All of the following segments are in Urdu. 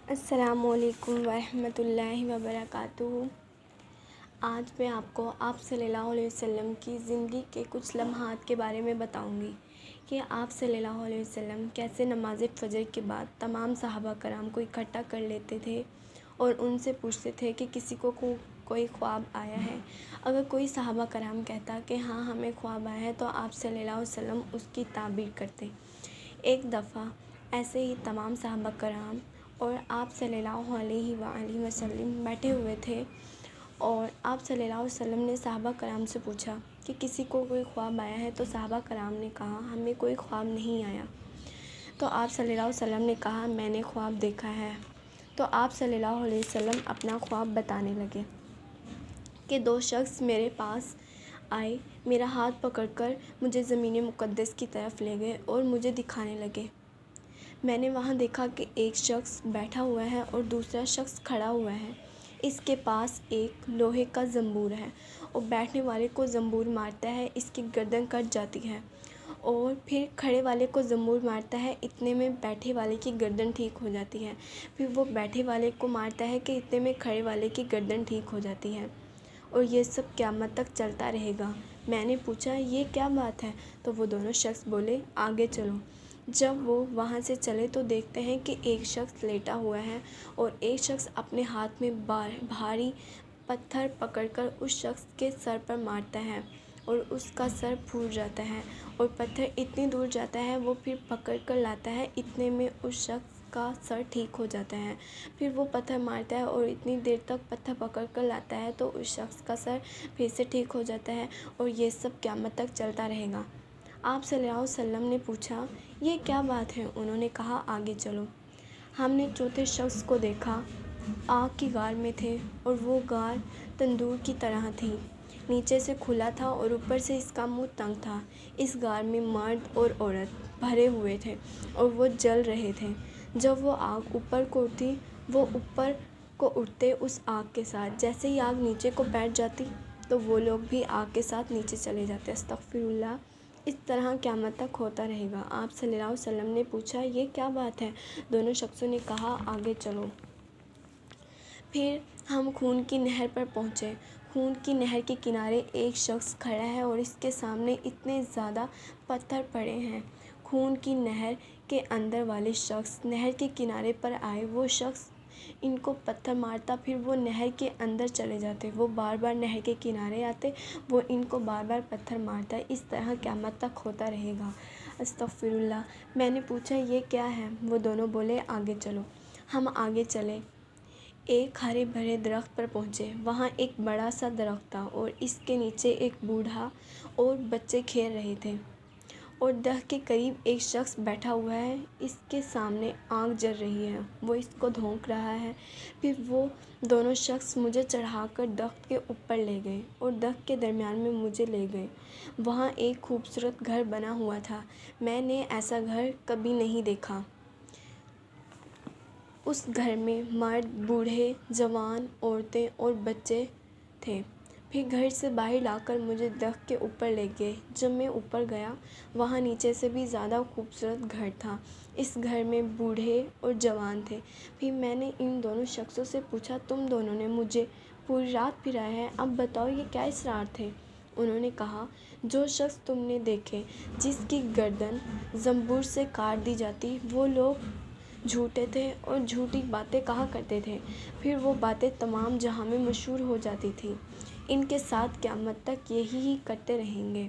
السلام علیکم ورحمۃ اللہ وبرکاتہ۔ آج میں آپ کو آپ صلی اللہ علیہ وسلم کی زندگی کے کچھ لمحات کے بارے میں بتاؤں گی کہ آپ صلی اللہ علیہ وسلم کیسے نماز فجر کے بعد تمام صحابہ کرام کو اکٹھا کر لیتے تھے اور ان سے پوچھتے تھے کہ کسی کو کوئی خواب آیا ہے۔ اگر کوئی صحابہ کرام کہتا کہ ہاں ہمیں خواب آیا ہے تو آپ صلی اللہ علیہ وسلم اس کی تعبیر کرتے۔ ایک دفعہ ایسے ہی تمام صحابہ کرام اور آپ صلی اللہ علیہ وآلہ وسلم بیٹھے ہوئے تھے اور آپ صلی اللہ علیہ وسلم نے صحابہ کرام سے پوچھا کہ کسی کو کوئی خواب آیا ہے، تو صحابہ کرام نے کہا ہمیں کوئی خواب نہیں آیا۔ تو آپ صلی اللہ علیہ وسلم نے کہا میں نے خواب دیکھا ہے۔ تو آپ صلی اللہ علیہ وسلم اپنا خواب بتانے لگے کہ دو شخص میرے پاس آئے، میرا ہاتھ پکڑ کر مجھے زمین مقدس کی طرف لے گئے اور مجھے دکھانے لگے۔ میں نے وہاں دیکھا کہ ایک شخص بیٹھا ہوا ہے اور دوسرا شخص کھڑا ہوا ہے۔ اس کے پاس ایک لوہے کا زنبور ہے اور بیٹھنے والے کو زنبور مارتا ہے، اس کی گردن کٹ جاتی ہے، اور پھر کھڑے والے کو زنبور مارتا ہے، اتنے میں بیٹھے والے کی گردن ٹھیک ہو جاتی ہے۔ پھر وہ بیٹھے والے کو مارتا ہے کہ اتنے میں کھڑے والے کی گردن ٹھیک ہو جاتی ہے، اور یہ سب قیامت تک چلتا رہے گا۔ میں نے پوچھا یہ کیا بات ہے؟ تو وہ دونوں شخص بولے آگے چلو۔ جب وہ وہاں سے چلے تو دیکھتے ہیں کہ ایک شخص لیٹا ہوا ہے اور ایک شخص اپنے ہاتھ میں بھاری پتھر پکڑ کر اس شخص کے سر پر مارتا ہے اور اس کا سر پھوٹ جاتا ہے، اور پتھر اتنی دور جاتا ہے وہ پھر پکڑ کر لاتا ہے، اتنے میں اس شخص کا سر ٹھیک ہو جاتا ہے۔ پھر وہ پتھر مارتا ہے اور اتنی دیر تک پتھر پکڑ کر لاتا ہے تو اس شخص کا سر پھر سے ٹھیک ہو جاتا ہے، اور یہ سب قیامت تک چلتا رہے گا۔ آپ صلی اللہ علیہ وسلم نے پوچھا یہ کیا بات ہے؟ انہوں نے کہا آگے چلو۔ ہم نے چوتھے شخص کو دیکھا، آگ کی غار میں تھے اور وہ غار تندور کی طرح تھی، نیچے سے کھلا تھا اور اوپر سے اس کا منہ تنگ تھا۔ اس غار میں مرد اور عورت بھرے ہوئے تھے اور وہ جل رہے تھے۔ جب وہ آگ اوپر کو اٹھتی وہ اوپر کو اٹھتے اس آگ کے ساتھ، جیسے ہی آگ نیچے کو بیٹھ جاتی تو وہ لوگ بھی آگ کے ساتھ نیچے چلے جاتے۔ استغفر اللہ۔ اس طرح قیامت تک ہوتا رہے گا۔ آپ صلی اللہ علیہ وسلم نے پوچھا یہ کیا بات ہے؟ دونوں شخصوں نے کہا آگے چلو۔ پھر ہم خون کی نہر پر پہنچے۔ خون کی نہر کے کنارے ایک شخص کھڑا ہے اور اس کے سامنے اتنے زیادہ پتھر پڑے ہیں۔ خون کی نہر کے اندر والے شخص نہر کے کنارے پر آئے، وہ شخص ان کو پتھر مارتا، پھر وہ نہر کے اندر چلے جاتے، وہ بار بار نہر کے کنارے آتے، وہ ان کو بار بار پتھر مارتا۔ اس طرح قیامت تک ہوتا رہے گا۔ استغفر اللہ۔ میں نے پوچھا یہ کیا ہے؟ وہ دونوں بولے آگے چلو۔ ہم آگے چلے، ایک ہرے بھرے درخت پر پہنچے۔ وہاں ایک بڑا سا درخت تھا اور اس کے نیچے ایک بوڑھا اور بچے کھیل رہے تھے، اور درخت کے قریب ایک شخص بیٹھا ہوا ہے، اس کے سامنے آگ جل رہی ہے، وہ اس کو دھونک رہا ہے۔ پھر وہ دونوں شخص مجھے چڑھا کر درخت کے اوپر لے گئے اور درخت کے درمیان میں مجھے لے گئے۔ وہاں ایک خوبصورت گھر بنا ہوا تھا، میں نے ایسا گھر کبھی نہیں دیکھا۔ اس گھر میں مرد، بوڑھے، جوان، عورتیں اور بچے تھے۔ پھر گھر سے باہر لا کر مجھے درخت کے اوپر لے گئے۔ جب میں اوپر گیا وہاں نیچے سے بھی زیادہ خوبصورت گھر تھا۔ اس گھر میں بوڑھے اور جوان تھے۔ پھر میں نے ان دونوں شخصوں سے پوچھا تم دونوں نے مجھے پوری رات پھرایا ہے، اب بتاؤ یہ کیا اسرار تھے؟ انہوں نے کہا جو شخص تم نے دیکھے جس کی گردن زنبور سے کاٹ دی جاتی، وہ لوگ جھوٹے تھے اور جھوٹی باتیں کہا کرتے تھے، پھر وہ باتیں تمام جہاں میں مشہور ہو جاتی تھیں۔ ان کے ساتھ قیامت تک یہی کرتے رہیں گے۔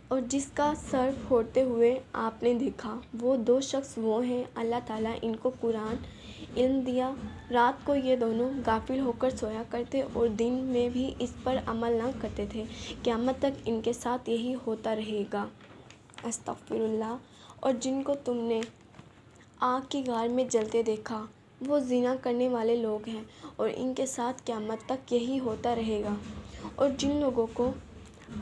اور جس کا سر پھوڑتے ہوئے آپ نے دیکھا، وہ دو شخص وہ ہیں، اللہ تعالیٰ ان کو قرآن علم دیا۔ رات کو یہ دونوں غافل ہو کر سویا کرتے اور دن میں بھی اس پر عمل نہ کرتے تھے، قیامت تک ان کے ساتھ یہی ہوتا رہے گا۔ استغفر اللہ۔ اور جن کو تم نے آگ کی غار میں جلتے دیکھا وہ زنا کرنے والے لوگ ہیں اور ان کے ساتھ قیامت تک یہی ہوتا رہے گا۔ اور جن لوگوں کو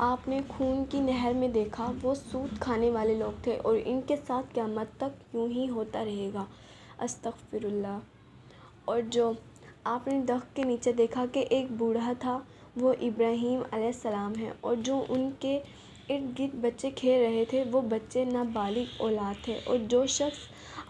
آپ نے خون کی نہر میں دیکھا وہ سود کھانے والے لوگ تھے اور ان کے ساتھ قیامت تک یوں ہی ہوتا رہے گا۔ استغفر اللہ۔ اور جو آپ نے درخت کے نیچے دیکھا کہ ایک بوڑھا تھا، وہ ابراہیم علیہ السلام ہیں، اور جو ان کے ارد گرد بچے کھیل رہے تھے وہ بچے نابالغ اولاد تھے، اور جو شخص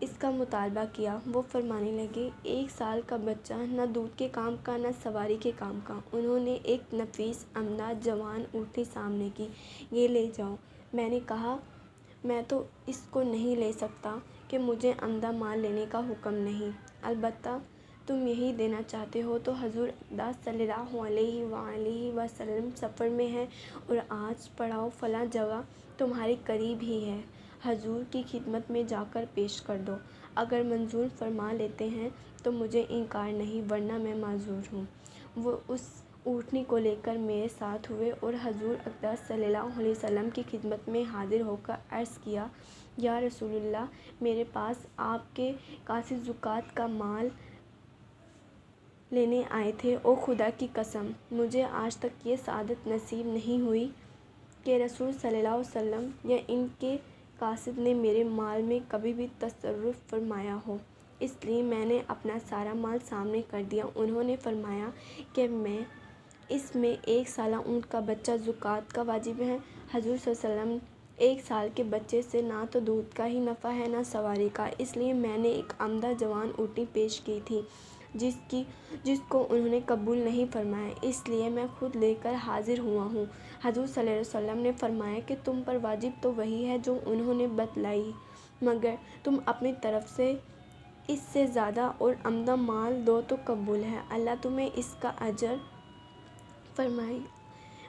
اس کا مطالبہ کیا۔ وہ فرمانے لگے، 1 سال کا بچہ نہ دودھ کے کام کا نہ سواری کے کام کا۔ انہوں نے ایک نفیس عمدہ جوان اونٹنی سامنے کی۔ یہ لے جاؤ۔ میں نے کہا، میں تو اس کو نہیں لے سکتا کہ مجھے عمدہ مال لینے کا حکم نہیں، البتہ تم یہی دینا چاہتے ہو تو حضور اقدس صلی اللہ علیہ وآلہ وسلم سفر میں ہیں اور آج پڑاؤ فلاں جگہ تمہارے قریب ہی ہے، حضور کی خدمت میں جا کر پیش کر دو۔ اگر منظور فرما لیتے ہیں تو مجھے انکار نہیں، ورنہ میں معذور ہوں۔ وہ اس اونٹنی کو لے کر میرے ساتھ ہوئے اور حضور اقدس صلی اللہ علیہ وسلم کی خدمت میں حاضر ہو کر عرض کیا، یا رسول اللہ، میرے پاس آپ کے قاصد زکوٰۃ کا مال لینے آئے تھے اور خدا کی قسم مجھے آج تک یہ سعادت نصیب نہیں ہوئی کہ رسول صلی اللہ علیہ وسلم یا ان کے قاصد نے میرے مال میں کبھی بھی تصرف فرمایا ہو، اس لیے میں نے اپنا سارا مال سامنے کر دیا۔ انہوں نے فرمایا کہ اس میں 1 سالہ اونٹ کا بچہ زکوٰۃ کا واجب ہے۔ حضور صلی اللہ علیہ وسلم 1 سال کے بچے سے نہ تو دودھ کا ہی نفع ہے نہ سواری کا، اس لیے میں نے ایک عمدہ جوان اونٹنی پیش کی تھی جس کو انہوں نے قبول نہیں فرمایا، اس لیے میں خود لے کر حاضر ہوا ہوں۔ حضور صلی اللہ علیہ وسلم نے فرمایا کہ تم پر واجب تو وہی ہے جو انہوں نے بتلائی، مگر تم اپنی طرف سے اس سے زیادہ اور عمدہ مال دو تو قبول ہے، اللہ تمہیں اس کا اجر فرمائے۔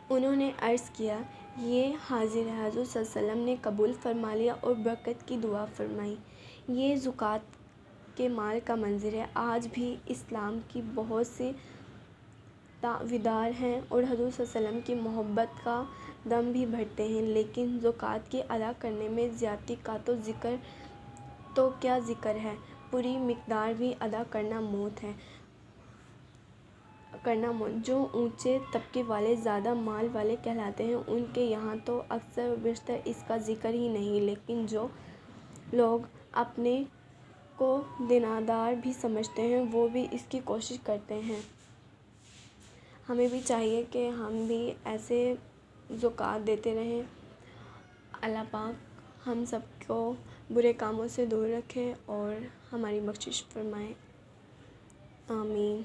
انہوں نے عرض کیا، یہ حاضر ہے۔ حضور صلی اللہ علیہ وسلم نے قبول فرما لیا اور برکت کی دعا فرمائی۔ یہ زکوٰۃ کے مال کا منظر ہے۔ آج بھی اسلام کی بہت سے دعویدار ہیں اور حضور صلی اللہ علیہ وسلم کی محبت کا دم بھی بھرتے ہیں، لیکن زکوٰۃ کے ادا کرنے میں زیادتی کا تو کیا ذکر ہے، پوری مقدار بھی ادا کرنا موت ہے۔ جو اونچے طبقے والے زیادہ مال والے کہلاتے ہیں، ان کے یہاں تو اکثر و بیشتر اس کا ذکر ہی نہیں، لیکن جو لوگ اپنے کو دیندار بھی سمجھتے ہیں وہ بھی اس کی کوشش کرتے ہیں۔ ہمیں بھی چاہیے کہ ہم بھی ایسے زکوٰۃ دیتے رہیں۔ اللہ پاک ہم سب کو برے کاموں سے دور رکھے اور ہماری بخشش فرمائے، آمین۔